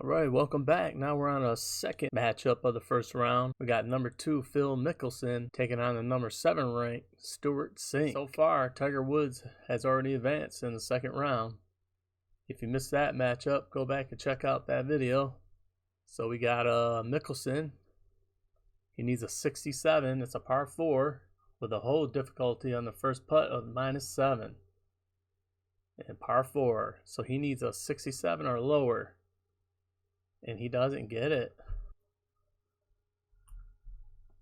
All right, welcome back. Now we're on a second matchup of the first round. We got number 2, Phil Mickelson, taking on the number 7 ranked Stewart Cink. So far, Tiger Woods has already advanced in the second round. If you missed that matchup, go back and check out that video. So we got Mickelson. He needs a 67. It's a par 4 with a hole difficulty on the first putt of -7. And par 4. So he needs a 67 or lower. And he doesn't get it.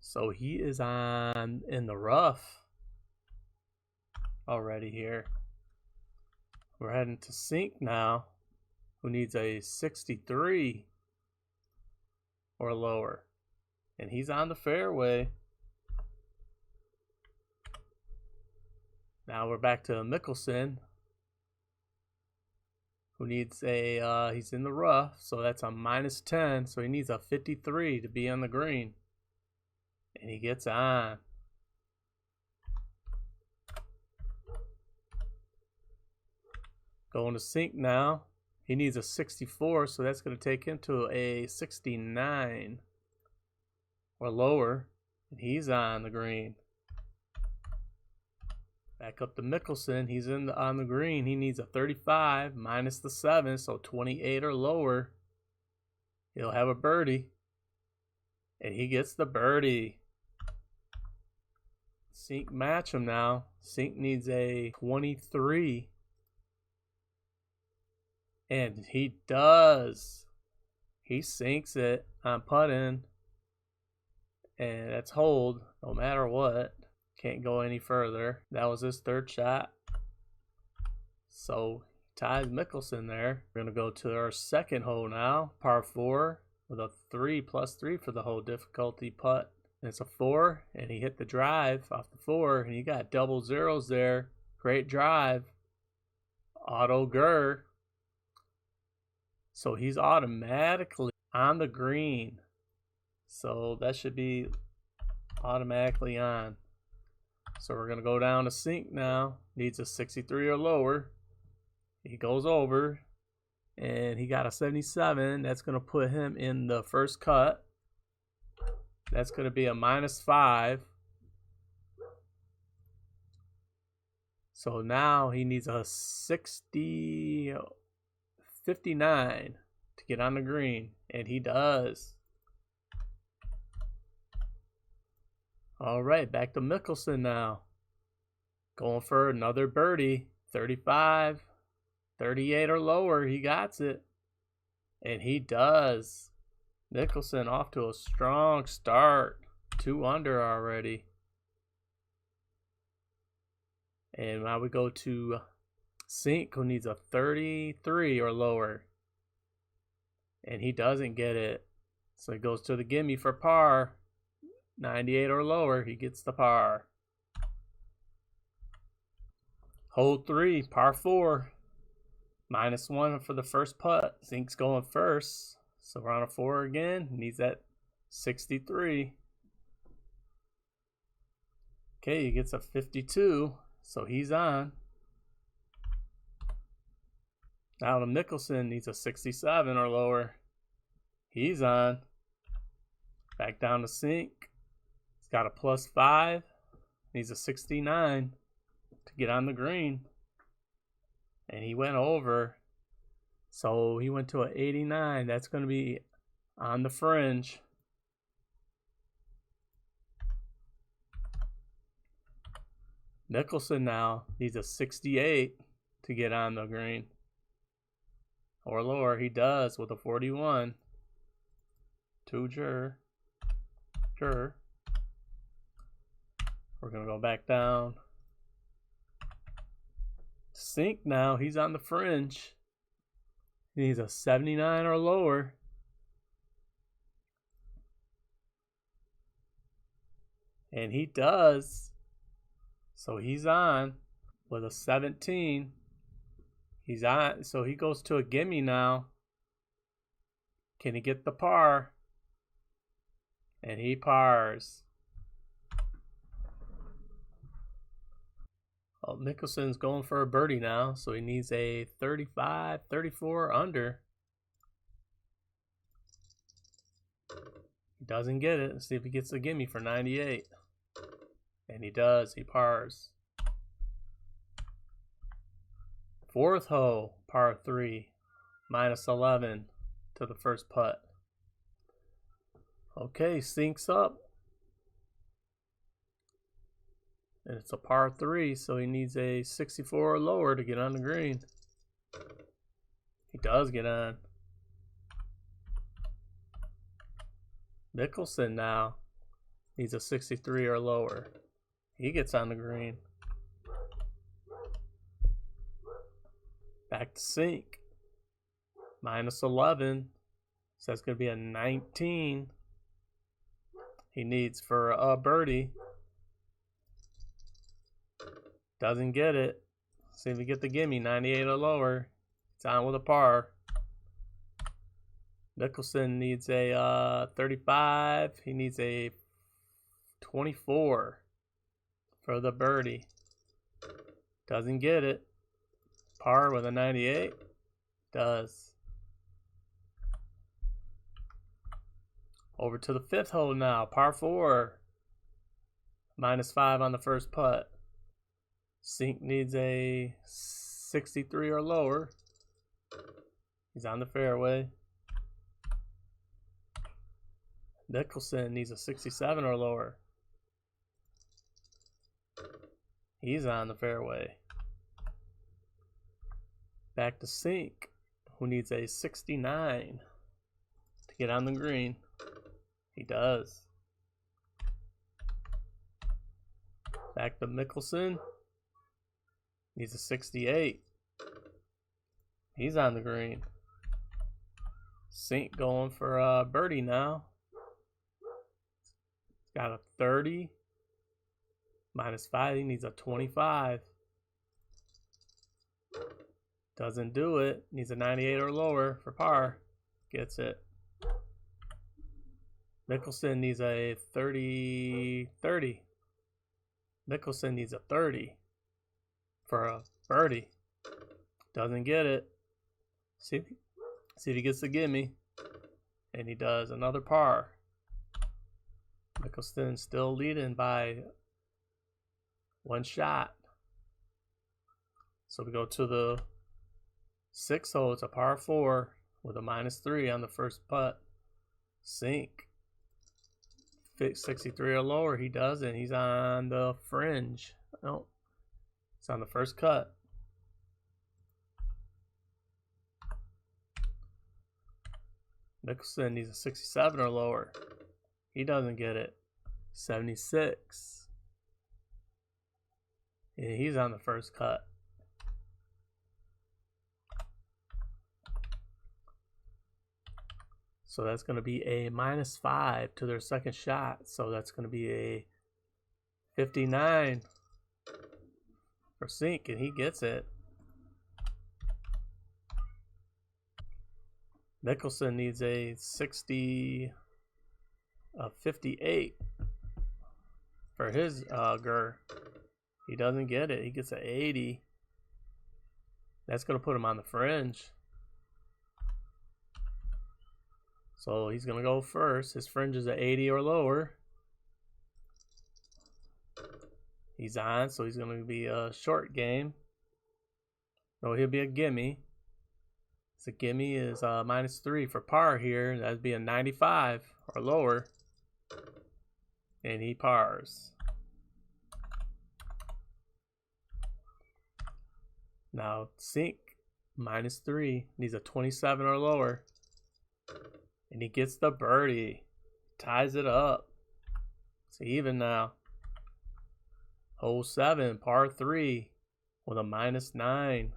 So he is in the rough already here. We're heading to Cink now, who needs a 63 or lower. And he's on the fairway. Now we're back to Mickelson, who needs a, he's in the rough, so that's a -10, so he needs a 53 to be on the green. And he gets on. Going to Cink now. He needs a 64, so that's going to take him to a 69 or lower. And he's on the green. Back up to Mickelson. He's on the green. He needs a 35 minus the 7, so 28 or lower. He'll have a birdie. And he gets the birdie. Cink match him now. Cink needs a 23. And he does. He sinks it on putting. And that's hold no matter what. Can't go any further. That was his third shot. So ties Mickelson there. We're going to go to our second hole now. Par 4 with a 3 plus 3 for the hole difficulty putt. And it's a 4, and he hit the drive off the 4, and he got double zeros there. Great drive. Auto Gur. So he's automatically on the green. So that should be automatically on. So we're going to go down to Cink now. Needs a 63 or lower. He goes over. And he got a 77. That's going to put him in the first cut. That's going to be a -5. So now he needs a 59 to get on the green. And he does. All right, back to Mickelson now. Going for another birdie. 35, 38 or lower. He got it. And he does. Mickelson off to a strong start. 2 under already. And now we go to Cink, who needs a 33 or lower. And he doesn't get it. So he goes to the gimme for par. 98 or lower, he gets the par. Hole 3, par 4. -1 for the first putt. Cink's going first. So we're on a 4 again. Needs that 63. Okay, he gets a 52. So he's on. Now to Mickelson, needs a 67 or lower. He's on. Back down to Cink. Got a +5. Needs a 69 to get on the green. And he went over. So he went to an 89. That's going to be on the fringe. Mickelson now needs a 68 to get on the green. Or lower. He does with a 41. To Jur. We're going to go back down. Cink now. He's on the fringe. He needs a 79 or lower. And he does. So he's on with a 17. He's on. So he goes to a gimme now. Can he get the par? And he pars. Oh, Mickelson's going for a birdie now, so he needs a 35, 34 under. doesn't get it. Let's see if he gets a gimme for 98. And he does. He pars. Fourth hole, par 3, minus 11 to the first putt. Okay, Cink's up. And it's a par 3, so he needs a 64 or lower to get on the green. He does get on. Mickelson now needs a 63 or lower. He gets on the green. Back to Cink. Minus 11. So that's going to be a 19. He needs for a birdie. Doesn't get it. See if we get the gimme. 98 or lower. It's on with a par. Mickelson needs a 35. He needs a 24 for the birdie. Doesn't get it. Par with a 98. Does. Over to the fifth hole now. Par 4. Minus 5 on the first putt. Cink needs a 63 or lower. He's on the fairway. Mickelson needs a 67 or lower. He's on the fairway. Back to Cink, who needs a 69 to get on the green. He does. Back to Mickelson. Needs a 68. He's on the green. Cink going for a birdie now. He's got a 30. Minus 5. He needs a 25. Doesn't do it. Needs a 98 or lower for par. Gets it. Mickelson needs a 30. Mickelson needs a 30 for a birdie. Doesn't get it. See if he gets the gimme. And he does. Another par. Mickelson still leading by one shot. So we go to the sixth hole. It's a par 4 with a minus 3 on the first putt. Cink. 63 or lower. He doesn't. He's on the fringe. No. It's on the first cut. Mickelson needs a 67 or lower. He doesn't get it. 76. Yeah, he's on the first cut. So that's going to be a minus 5 to their second shot. So that's going to be a 59 for Cink, and he gets it. Mickelson needs a 58 for his gur. He doesn't get it. He gets an 80. That's going to put him on the fringe. So he's going to go first. His fringe is at 80 or lower. He's on, so he's going to be a short game. No, he'll be a gimme. So gimme is minus 3 for par here. That'd be a 95 or lower. And he pars. Now Cink, minus 3, needs a 27 or lower. And he gets the birdie. Ties it up. It's even now. Hole 7, par 3, with a minus 9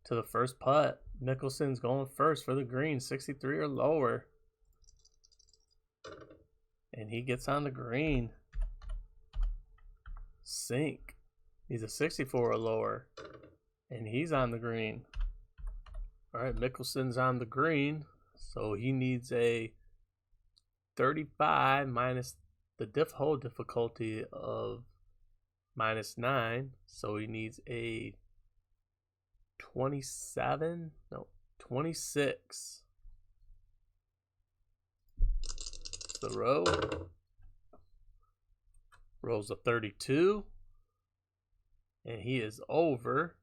to the first putt. Mickelson's going first for the green, 63 or lower. And he gets on the green. Cink needs a 64 or lower. And he's on the green. Alright, Mickelson's on the green. So he needs a 35 minus the hole difficulty of minus 9. So he needs a 26. the road. Rolls a 32. And he is over.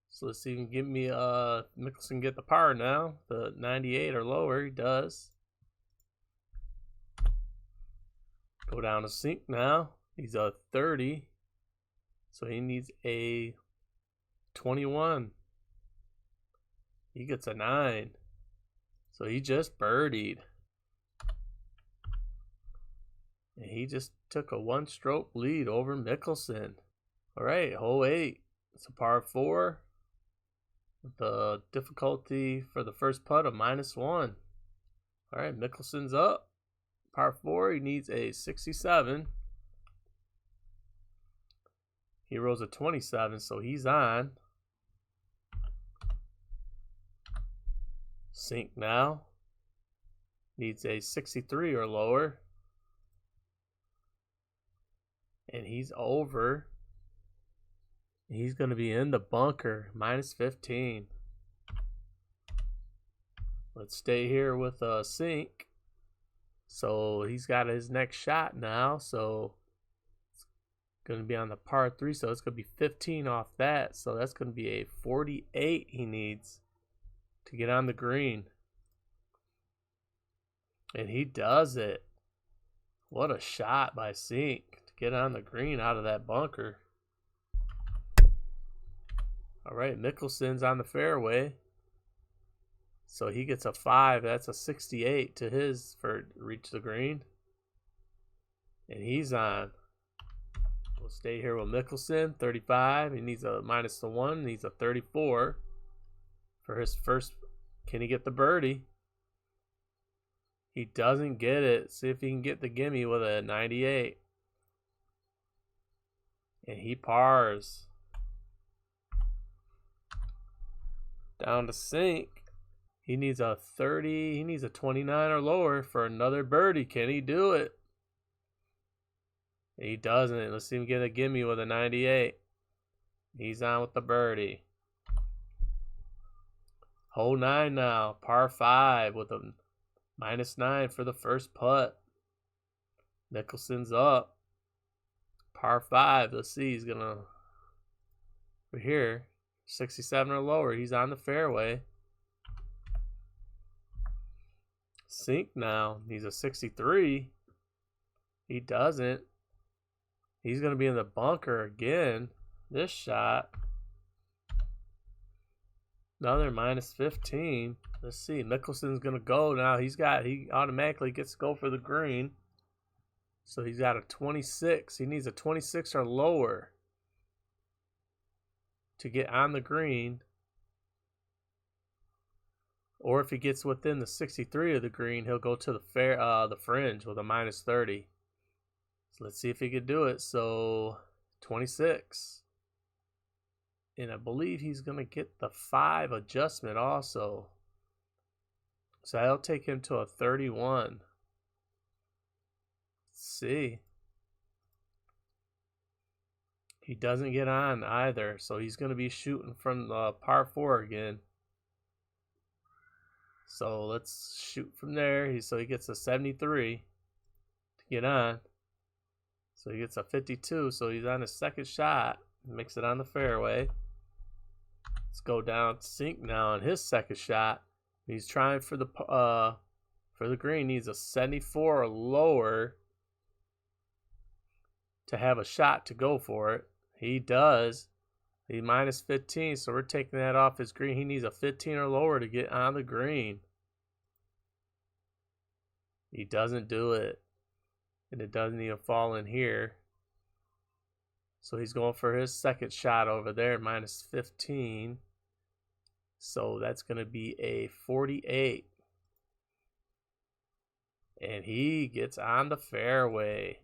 So let's see if he can give me Mickelson get the par now. The 98 or lower, he does. Go down to Cink now. He's a 30. So he needs a 21. He gets a 9. So he just birdied. And he just took a 1-stroke lead over Mickelson. Alright, hole 8. It's a par 4. The difficulty for the first putt of -1. Alright, Mickelson's up. Par 4, he needs a 67. He rolls a 27, so he's on. Cink now. Needs a 63 or lower. And he's over. He's going to be in the bunker, -15. Let's stay here with Cink. So he's got his next shot now. So it's going to be on the par 3. So it's going to be 15 off that. So that's going to be a 48 he needs to get on the green. And he does it. What a shot by Cink to get on the green out of that bunker. Alright, Mickelson's on the fairway. So he gets a 5. That's a 68 to his for reach the green. And he's on. We'll stay here with Mickelson, 35. He needs a -1. He needs a 34 for his first. Can he get the birdie? He doesn't get it. See if he can get the gimme with a 98. And he pars. Down to Cink. He needs a 30. He needs a 29 or lower for another birdie. Can he do it? He doesn't. Let's see him get a gimme with a 98. He's on with the birdie. Hole 9 now. Par 5 with a -9 for the first putt. Mickelson's up. Par 5. Let's see. He's going to... We're here. 67 or lower. He's on the fairway. Cink now. He's a 63. He doesn't. He's going to be in the bunker again. This shot. Another -15. Let's see. Mickelson's going to go now. He automatically gets to go for the green. So he's got a 26. He needs a 26 or lower to get on the green. Or if he gets within the 63 of the green, he'll go to the fringe with a -30. So let's see if he could do it. So 26. And I believe he's going to get the 5 adjustment also. So that'll take him to a 31. Let's see. He doesn't get on either. So he's going to be shooting from the par 4 again. So let's shoot from there. So he gets a 73 to get on. So he gets a 52. So he's on his second shot. Makes it on the fairway. Let's go down to Cink now on his second shot. He's trying for the green. Needs a 74 or lower to have a shot to go for it. He does. He's -15, so we're taking that off his green. He needs a 15 or lower to get on the green. He doesn't do it. And it doesn't even fall in here. So he's going for his second shot over there, -15. So that's going to be a 48. And he gets on the fairway.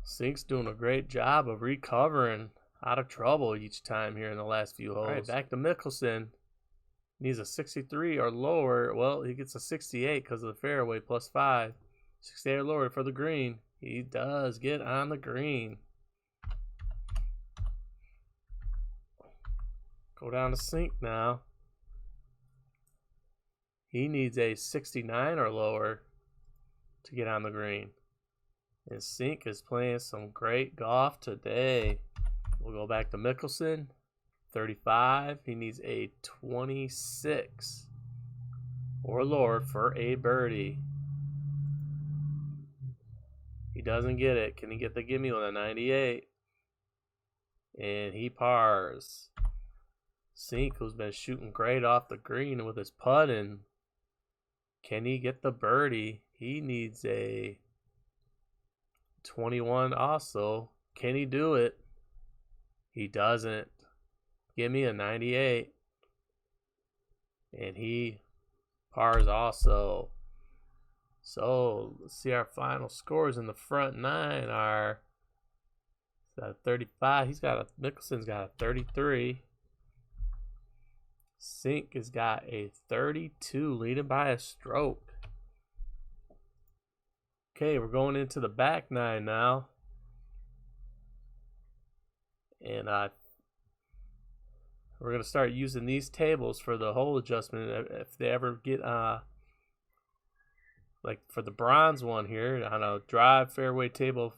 Cink's doing a great job of recovering out of trouble each time here in the last few holes. All right, back to Mickelson. Needs a 63 or lower. Well, he gets a 68 because of the fairway +5. 68 or lower for the green. He does get on the green. Go down to Cink now. He needs a 69 or lower to get on the green. And Cink is playing some great golf today. We'll go back to Mickelson. 35. He needs a 26 or lower for a birdie. He doesn't get it. Can he get the gimme with a 98? And he pars. Cink, who's been shooting great off the green with his putting. Can he get the birdie? He needs a 21 also. Can he do it? He doesn't. Give me a 98. And he pars also. So let's see our final scores in the front nine are 35. Mickelson's got a 33. Cink has got a 32, leading by a stroke. Okay, we're going into the back nine now. And we're going to start using these tables for the hole adjustment. If they ever get, like for the bronze one here, on a drive fairway table,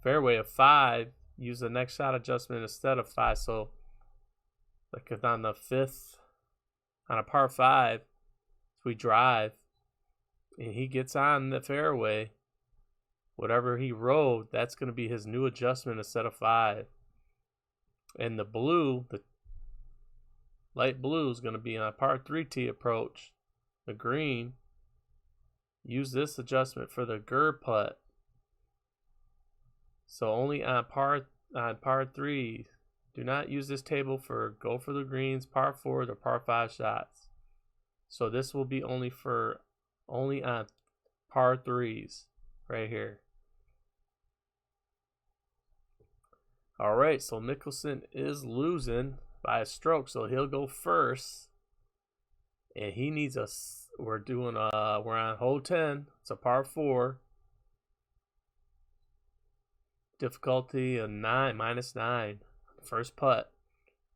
fairway of 5, use the next shot adjustment instead of 5. So, like if on the 5th, on a par 5, we drive, and he gets on the fairway, whatever he rode, that's going to be his new adjustment instead of 5. And the blue, the light blue, is going to be on a par 3 tee approach. The green, use this adjustment for the GUR putt. So only on par 3. Do not use this table for go for the greens, par 4s, or par 5 shots. So this will be only on par 3s right here. All right, so Mickelson is losing by a stroke, so he'll go first. And he needs we're on hole 10. It's a par 4. Difficulty of -9. First putt.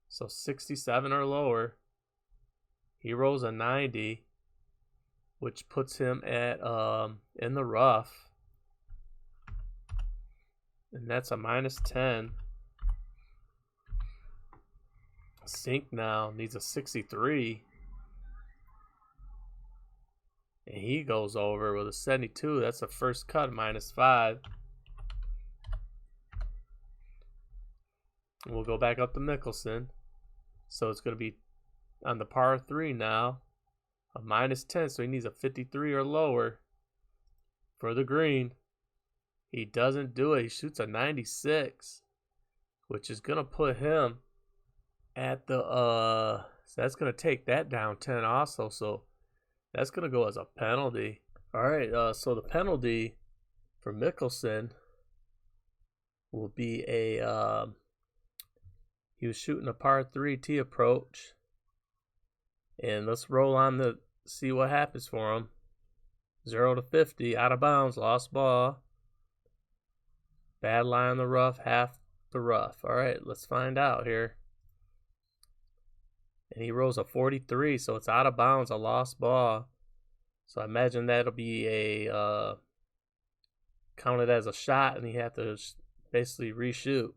So 67 or lower. He rolls a 90, which puts him at in the rough. And that's a -10. Cink now needs a 63. And he goes over with a 72. That's the first cut, -5. And we'll go back up to Mickelson. So it's going to be on the par 3 now, a -10. So he needs a 53 or lower for the green. He doesn't do it. He shoots a 96, which is going to put him at the so that's going to take that down 10 also. So that's going to go as a penalty. All right, so the penalty for Mickelson will be he was shooting a par 3 tee approach. And let's roll on to see what happens for him. 0 to 50, out of bounds, lost ball. Bad lie on the rough, half the rough. All right, let's find out here. And he rolls a 43, so it's out of bounds, a lost ball. So I imagine that'll be a counted as a shot, and he have to basically reshoot.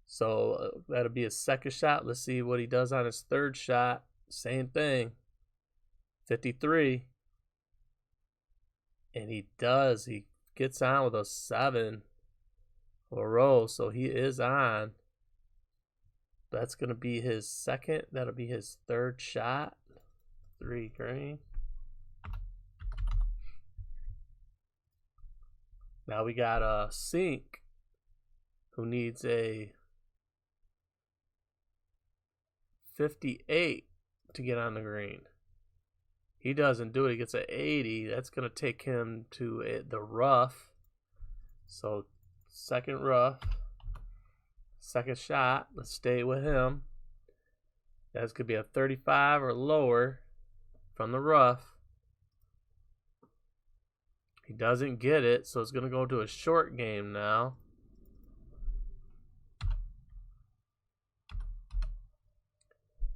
So that'll be his second shot. Let's see what he does on his third shot. Same thing. 53. And he does. He gets on with a 7 or roll. So he is on. That's going to be his second. That'll be his third shot. 3 green. Now we got Cink, who needs a 58 to get on the green. He doesn't do it. He gets an 80. That's going to take him to the rough. So second rough. Second shot. Let's stay with him. That's going to be a 35 or lower from the rough. He doesn't get it, so it's going to go to a short game now.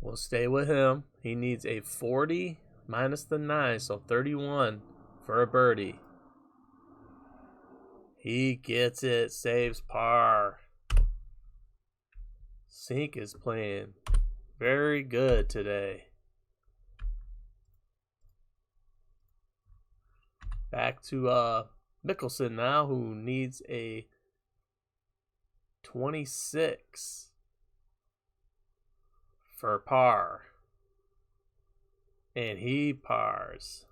We'll stay with him. He needs a 40 minus the 9, so 31 for a birdie. He gets it, saves par. Cink is playing very good today. Back to Mickelson now, who needs a 26 for par. And he pars.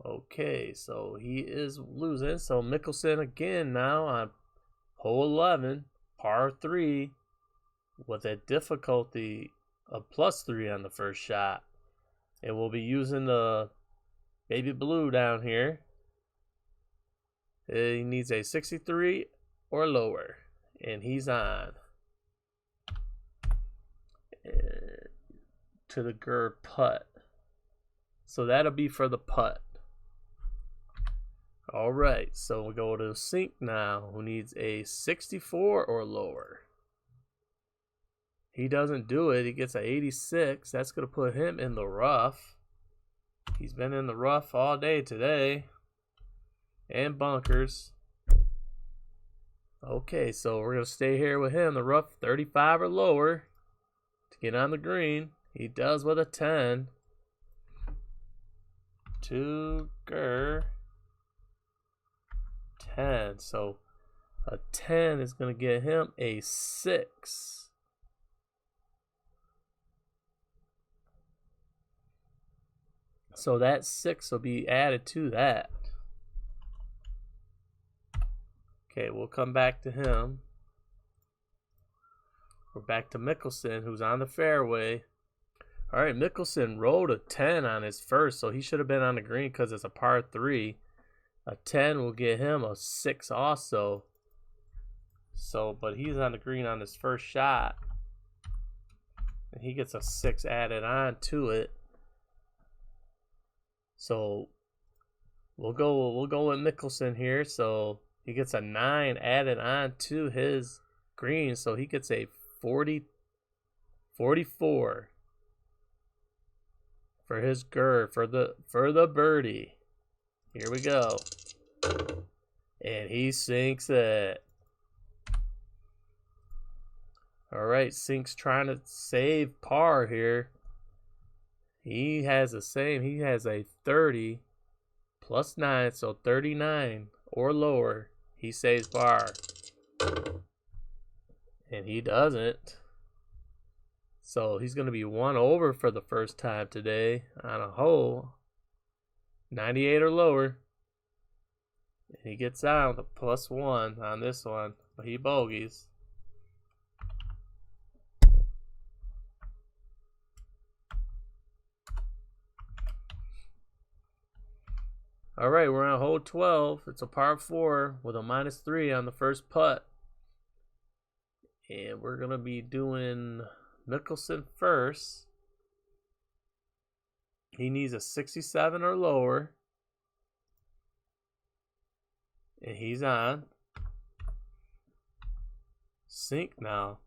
Okay, so he is losing. So Mickelson again now on hole 11, par 3, with a difficulty of +3 on the first shot. And we'll be using the baby blue down here. He needs a 63 or lower. And he's on. To the Gur putt. So that'll be for the putt. Alright, so we'll go to Cink now, who needs a 64 or lower. He doesn't do it. He gets an 86. That's going to put him in the rough. He's been in the rough all day today. And bunkers. Okay, so we're going to stay here with him. The rough 35 or lower to get on the green. He does with a 10. To Gur. 10. So a 10 is going to get him a 6. So that 6 will be added to that. Okay, we'll come back to him. We're back to Mickelson, who's on the fairway. All right, Mickelson rolled a 10 on his first, so he should have been on the green because it's a par 3. A 10 will get him a 6 also. So, but he's on the green on his first shot. And he gets a 6 added on to it. So we'll go with Mickelson here. So he gets a 9 added on to his green. So he gets a 44 for his Gur for the birdie. Here we go. And he sinks it. All right, Cink's trying to save par here. He has the same. He has a 30 plus 9, so 39 or lower. He saves par. And he doesn't. So he's going to be 1 over for the first time today on a hole. 98 or lower. And he gets out with a +1 on this one. But he bogeys. All right, we're on hole 12. It's a par 4 with a -3 on the first putt. And we're going to be doing Mickelson first. He needs a 67 or lower. And he's on. Cink now.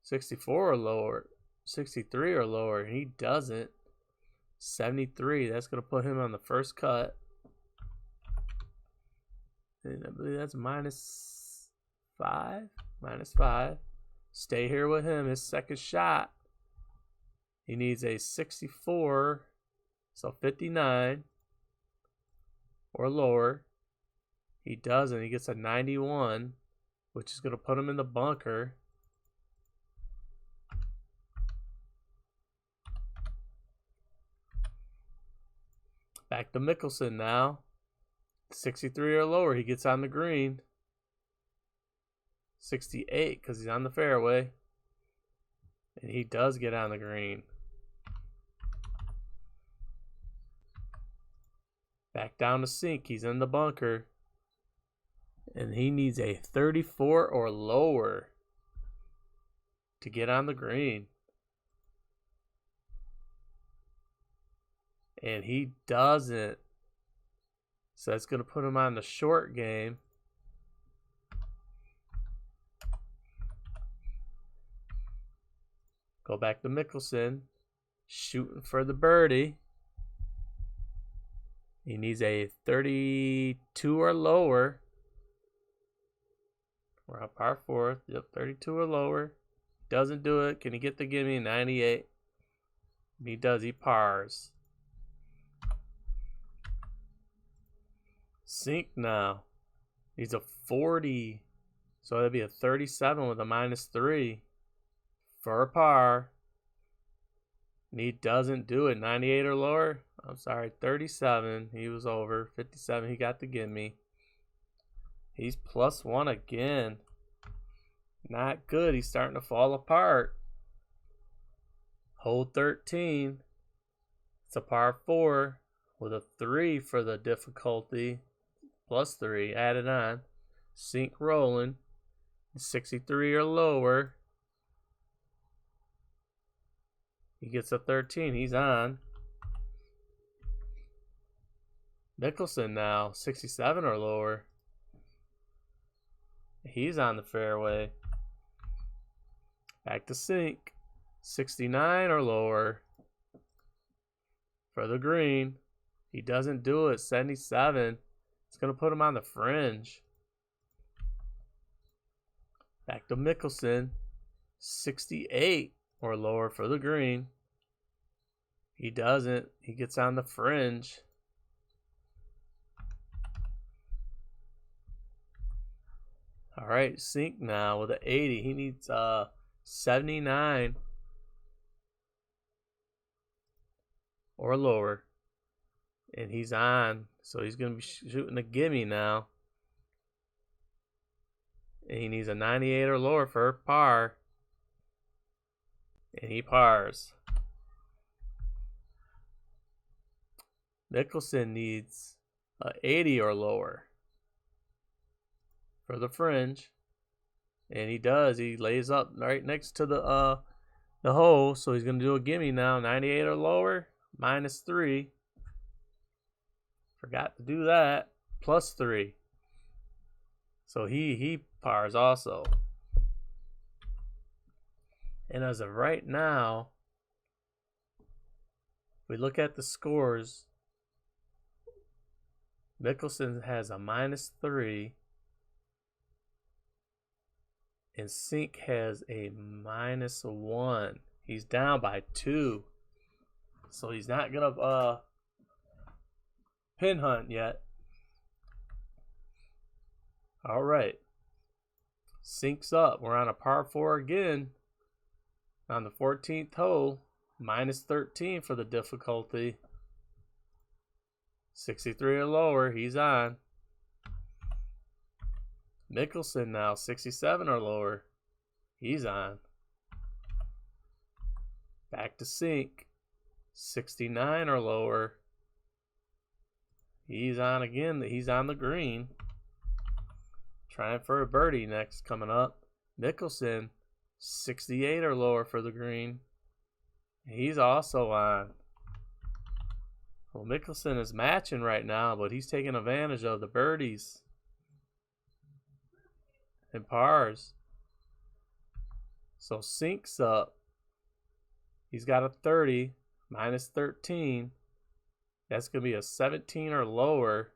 64 or lower. 63 or lower. He doesn't. 73. That's going to put him on the first cut. And I believe that's -5. -5. Stay here with him. His second shot. He needs a 64. So 59 or lower. He doesn't. He gets a 91, which is going to put him in the bunker. Back to Mickelson now. 63 or lower. He gets on the green. 68 because he's on the fairway. And he does get on the green. Back down to Cink. He's in the bunker. And he needs a 34 or lower to get on the green. And he doesn't. So that's going to put him on the short game. Go back to Mickelson. Shooting for the birdie. He needs a 32 or lower. We're on par 4. Yep, 32 or lower. Doesn't do it. Can he get the gimme? 98. He does. He pars. Cink now. He's a 40. So that'd be a 37 with a -3 for a par. And he doesn't do it. 98 or lower. I'm sorry, 37. He was over. 57. He got the gimme. He's +1 again. Not good. He's starting to fall apart. Hole 13. It's a par 4 with a 3 for the difficulty. +3 added on. Cink rolling. 63 or lower. He gets a 13. He's on. Mickelson now. 67 or lower. He's on the fairway. Back to Cink. 69 or lower. For the green. He doesn't do it. 77. It's going to put him on the fringe. Back to Mickelson. 68 or lower for the green. He doesn't. He gets on the fringe. All right, Cink now with an 80. He needs 79 or lower. And he's on. So he's going to be shooting a gimme now. And he needs a 98 or lower for a par. And he pars. Mickelson needs a 80 or lower for the fringe. And he does. He lays up right next to the hole. So he's going to do a gimme now. 98 or lower. -3. Forgot to do that. +3. So he pars also. And as of right now, if we look at the scores, Mickelson has a -3 and Cink has a -1. He's down by 2. So he's not gonna pin hunt yet. All right. Cink's up. We're on a par 4 again. On the 14th hole, -13 for the difficulty. 63 or lower, he's on. Mickelson now, 67 or lower, he's on. Back to Cink, 69 or lower, he's on again. He's on the green. Trying for a birdie next coming up. Mickelson, 68 or lower for the green. He's also on. Well, Mickelson is matching right now, but he's taking advantage of the birdies and pars. So Cink's up. He's got a 30, -13. That's going to be a 17 or lower.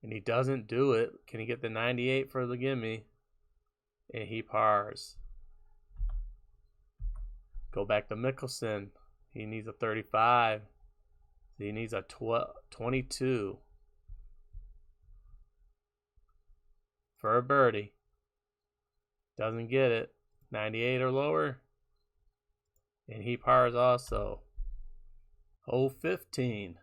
And he doesn't do it. Can he get the 98 for the gimme? And he pars. Go back to Mickelson. He needs a 35. He needs a 22 for a birdie. Doesn't get it. 98 or lower. And he pars also. Hole 15.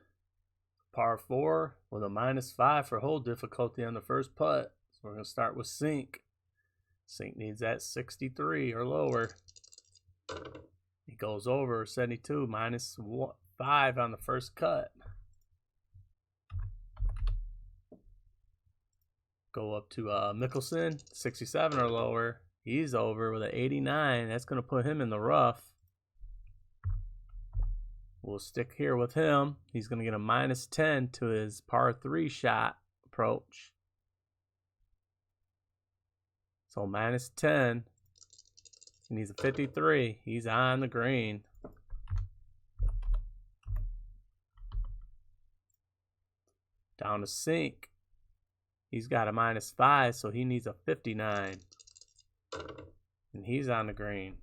Par 4 with a -5 for hole difficulty on the first putt. So we're going to start with Cink. Cink needs that 63 or lower. He goes over 72, -5 on the first cut. Go up to Mickelson, 67 or lower. He's over with an 89. That's going to put him in the rough. We'll stick here with him. He's going to get a -10 to his par 3 shot approach. So -10. He needs a 53. He's on the green. Down to Cink. He's got a -5, so he needs a 59. And he's on the green.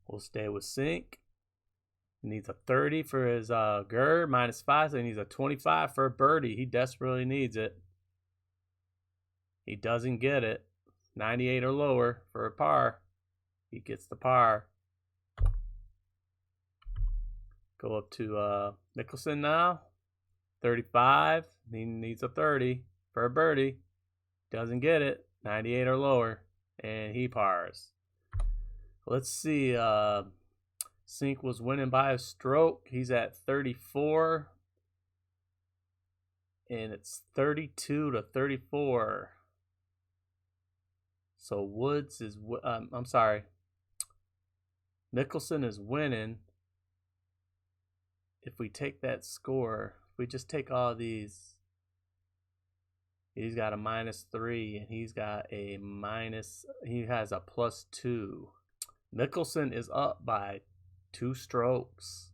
We'll stay with Cink. He needs a 30 for his GER, -5, so he needs a 25 for a birdie. He desperately needs it. He doesn't get it. 98 or lower for a par. He gets the par. Go up to Mickelson now. 35. He needs a 30 for a birdie. Doesn't get it. 98 or lower. And he pars. Let's see. Cink was winning by a stroke. He's at 34. And it's 32 to 34. So Woods is, I'm sorry. Mickelson is winning. If we take that score, if we just take all these, he's got a -3 and he's got a he has a +2. Mickelson is up by 2 strokes.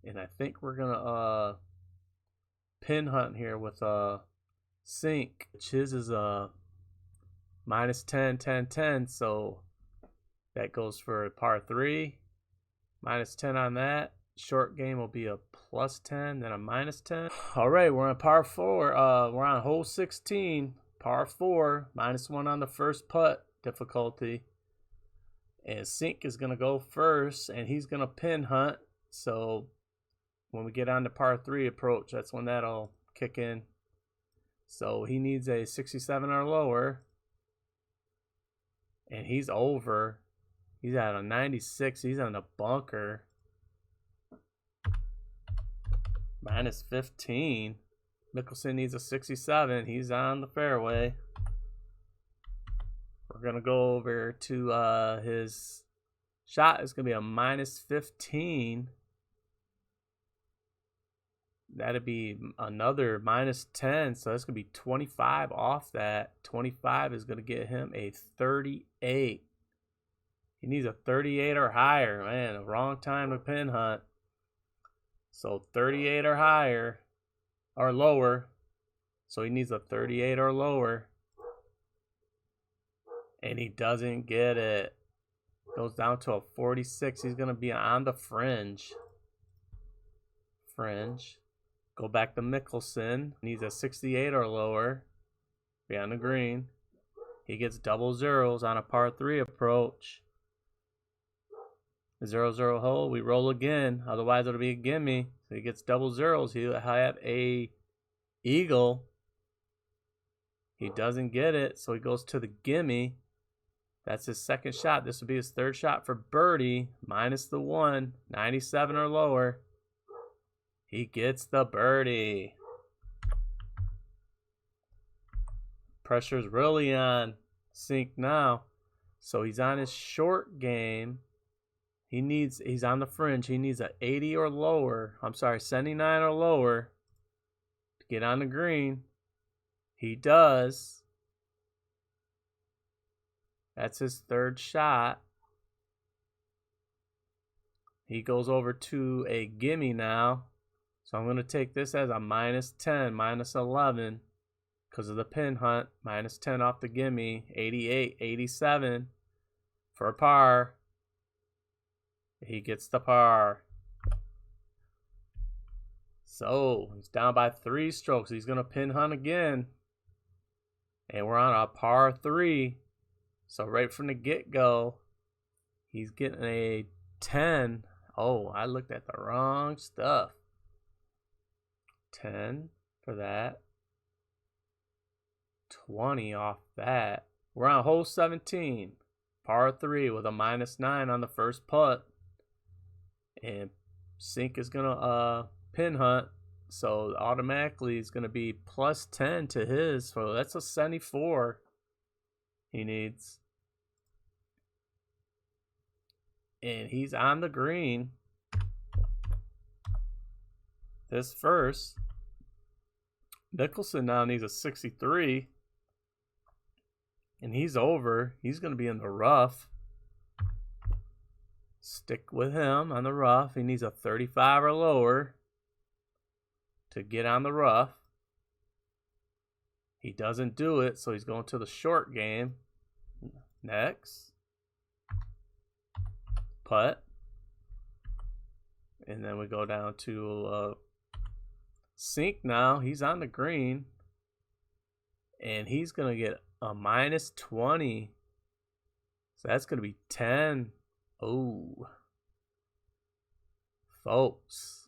And I think we're gonna pin hunt here with Cink, which his is -10, 10, 10, so that goes for a par 3. -10 on that. Short game will be a +10, then a -10. All right, we're on par 4. We're on hole 16, par 4, -1 on the first putt difficulty. And Cink is gonna go first, and he's gonna pin hunt. So when we get on the par 3 approach, that's when that'll kick in. So he needs a 67 or lower. And he's over. He's at a 96. He's on the bunker. -15. Mickelson needs a 67. He's on the fairway. We're going to go over to his shot. It's going to be a -15. That'd be another -10. So that's going to be 25 off that. 25 is going to get him a 38. He needs a 38 or higher. Man, a wrong time to pin hunt. So 38 or higher, or lower. So he needs a 38 or lower. And he doesn't get it. Goes down to a 46. He's going to be on the fringe. Go back to Mickelson. Needs a 68 or lower. Be on the green. He gets double zeros on a par 3 approach. 0-0 hole. We roll again. Otherwise, it'll be a gimme. So he gets double zeros. He'll have a eagle. He doesn't get it. So he goes to the gimme. That's his second shot. This will be his third shot for birdie. -1. 97 or lower. He gets the birdie. Pressure's really on Cink now. So he's on his short game. He's on the fringe. He needs a 80 or lower. I'm sorry, 79 or lower to get on the green. He does. That's his third shot. He goes over to a gimme now. So I'm going to take this as a -10, -11 because of the pin hunt. -10 off the gimme. 88, 87 for a par. He gets the par. So he's down by 3 strokes. He's going to pin hunt again. And we're on a par 3. So right from the get-go, he's getting a 10. Oh, I looked at the wrong stuff. 10 for that. 20 off that. We're on hole 17. Par 3 with a -9 on the first putt. And Cink is going to pin hunt. So automatically it's going to be +10 to his. So that's a 74 he needs. And he's on the green. This first. Mickelson now needs a 63. And he's over. He's going to be in the rough. Stick with him on the rough. He needs a 35 or lower to get on the rough. He doesn't do it, so he's going to the short game. Next. Putt. And then we go down to Cink now. He's on the green. And he's going to get a minus 20. So that's going to be 10. Oh. Folks.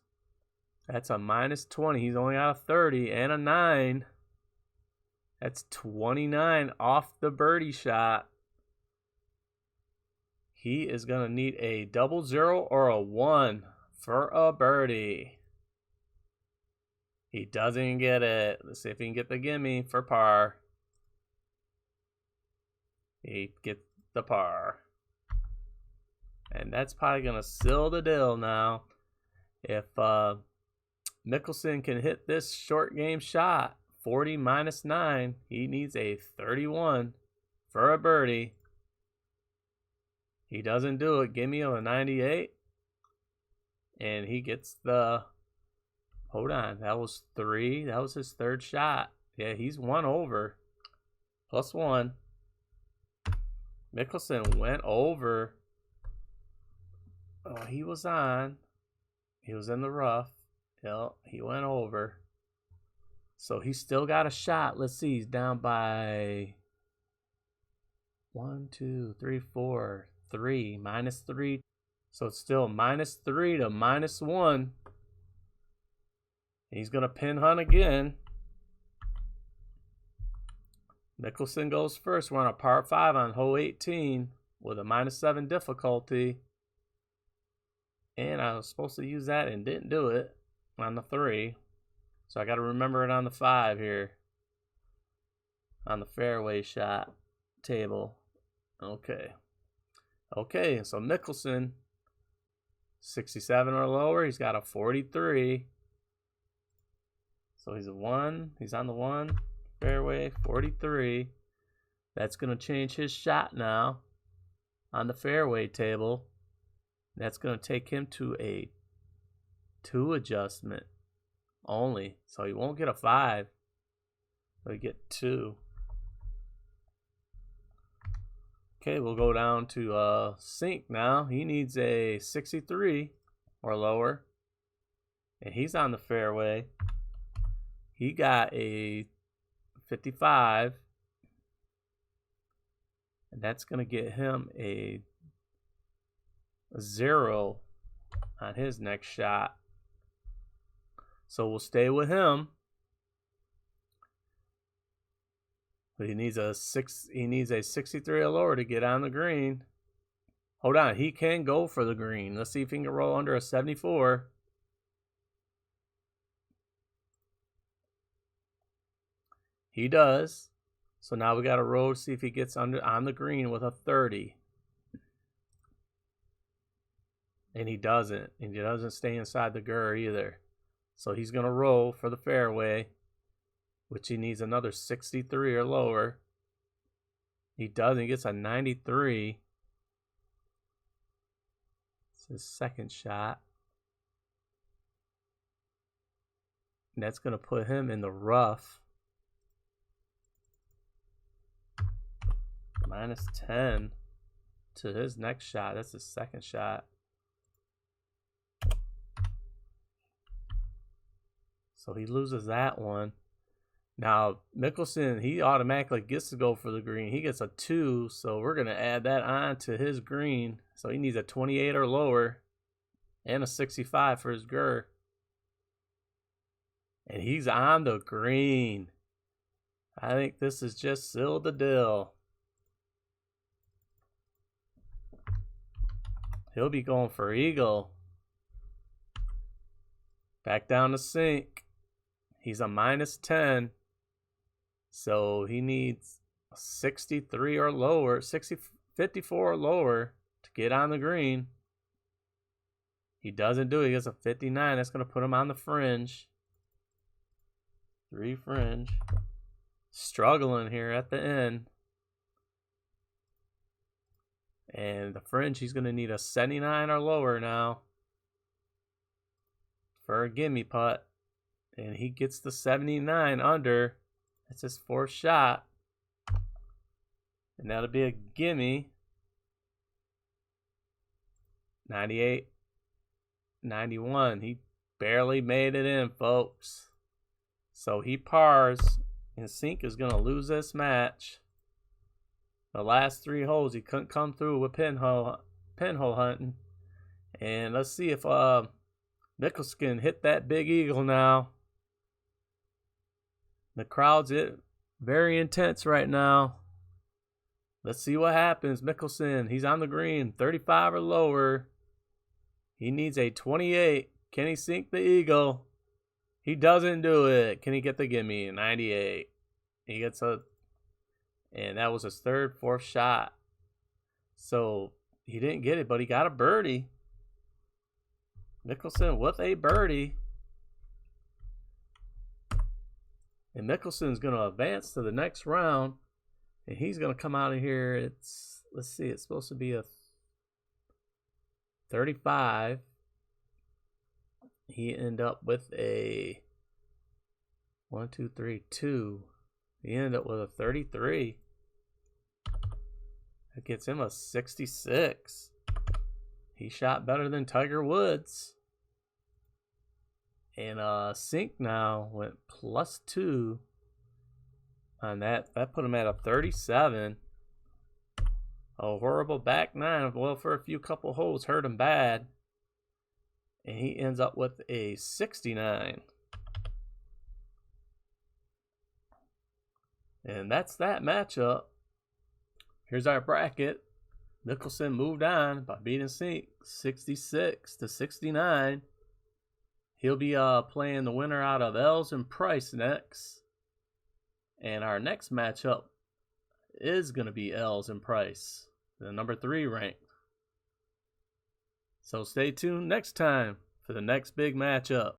That's a minus 20. He's only got a 30 and a 9. That's 29 off the birdie shot. He is going to need a 00 or a 1 for a birdie. He doesn't get it. Let's see if he can get the gimme for par. He gets the par. And that's probably going to seal the deal now. If Mickelson can hit this short game shot, 40 minus 9, he needs a 31 for a birdie. He doesn't do it. Give me a 98. And he gets the... Hold on. That was 3. That was his third shot. Yeah, he's 1 over. Plus 1. Mickelson went over. Oh, he was on. He was in the rough. Yep, he went over. So he's still got a shot. Let's see. He's down by 1, 2, 3, 4, 3. Minus 3. So it's still minus 3 to minus 1. He's going to pin hunt again. Mickelson goes first. We're on a par 5 on hole 18 with a minus 7 difficulty. And I was supposed to use that and didn't do it on the 3. So I got to remember it on the 5 here. On the fairway shot table. Okay. Okay, so Mickelson, 67 or lower. He's got a 43. So he's a 1. He's on the 1. Fairway, 43. That's going to change his shot now on the fairway table. That's going to take him to a 2 adjustment only. So he won't get a 5. He'll get 2. Okay, we'll go down to Cink now. He needs a 63 or lower. And he's on the fairway. He got a 55. And that's going to get him a 0 on his next shot. So we'll stay with him. But he needs a 63 or lower to get on the green. Hold on, he can go for the green. Let's see if he can roll under a 74. He does. So now we got to roll to see if he gets on the green with a 30. And he doesn't. And he doesn't stay inside the GUR either. So he's going to roll for the fairway, which he needs another 63 or lower. He doesn't. He gets a 93. It's his second shot. And that's going to put him in the rough. Minus 10 to his next shot. That's his second shot. So he loses that one. Now, Mickelson, he automatically gets to go for the green. He gets a 2, so we're going to add that on to his green. So he needs a 28 or lower and a 65 for his GUR. And he's on the green. I think this is just sealed the deal. He'll be going for eagle. Back down to Cink. He's a minus 10. So he needs 63 or lower, 54 or lower to get on the green. He doesn't do it. He gets a 59. That's going to put him on the fringe. 3 fringe. Struggling here at the end. And the fringe, he's going to need a 79 or lower now for a gimme putt. And he gets the 79 under. That's his fourth shot. And that'll be a gimme. 98, 91. He barely made it in, folks. So he pars, and Cink is going to lose this match. The last 3 holes, he couldn't come through with pinhole hunting. And let's see if Mickelson hit that big eagle now. The crowd's very intense right now. Let's see what happens. Mickelson, he's on the green, 35 or lower. He needs a 28. Can he sink the eagle? He doesn't do it. Can he get the gimme? 98. He gets a... And that was his third, fourth shot. So he didn't get it, but he got a birdie. Mickelson with a birdie. And Mickelson's going to advance to the next round. And he's going to come out of here. Let's see, it's supposed to be a 35. He ended up with a 1, 2, 3, 2. He ended up with a 33. That gets him a 66. He shot better than Tiger Woods. And Cink now went +2 on that. That put him at a 37. A horrible back 9. Well, for a few couple holes, hurt him bad. And he ends up with a 69. And that's that matchup. Here's our bracket. Mickelson moved on by beating Cink 66-69. He'll be playing the winner out of Els and Price next. And our next matchup is going to be Els and Price, the number 3 ranked. So stay tuned next time for the next big matchup.